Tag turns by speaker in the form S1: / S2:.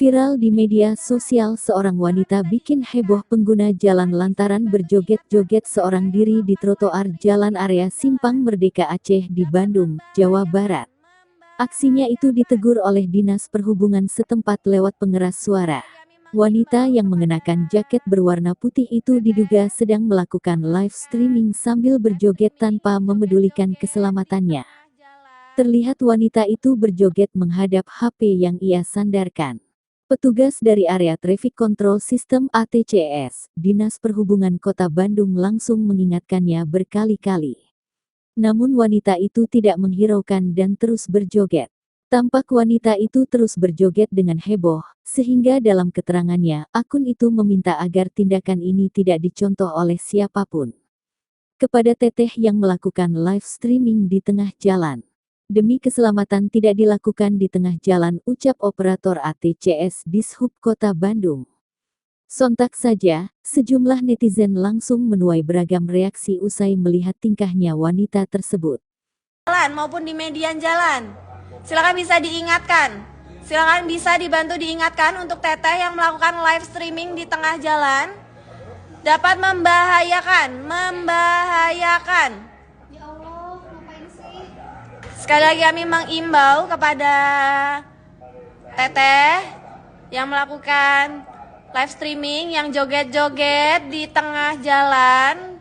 S1: Viral di media sosial, seorang wanita bikin heboh pengguna jalan lantaran berjoget-joget seorang diri di trotoar jalan area Simpang Merdeka Aceh di Bandung, Jawa Barat. Aksinya itu ditegur oleh Dinas Perhubungan setempat lewat pengeras suara. Wanita yang mengenakan jaket berwarna putih itu diduga sedang melakukan live streaming sambil berjoget tanpa memedulikan keselamatannya. Terlihat wanita itu berjoget menghadap HP yang ia sandarkan. Petugas dari area Traffic Control System (ATCS), Dinas Perhubungan Kota Bandung langsung mengingatkannya berkali-kali. Namun wanita itu tidak menghiraukan dan terus berjoget. Tampak wanita itu terus berjoget dengan heboh, sehingga dalam keterangannya, akun itu meminta agar tindakan ini tidak dicontoh oleh siapapun. Kepada teteh yang melakukan live streaming di tengah jalan. Demi keselamatan tidak dilakukan di tengah jalan, ucap operator ATCS Dishub Kota Bandung. Sontak saja, sejumlah netizen langsung menuai beragam reaksi usai melihat tingkahnya wanita tersebut.
S2: Jalan maupun di median jalan, silakan bisa diingatkan. Silakan bisa dibantu diingatkan untuk teteh yang melakukan live streaming di tengah jalan dapat membahayakan. Sekali lagi kami mengimbau kepada teteh yang melakukan live streaming, yang joget-joget di tengah jalan,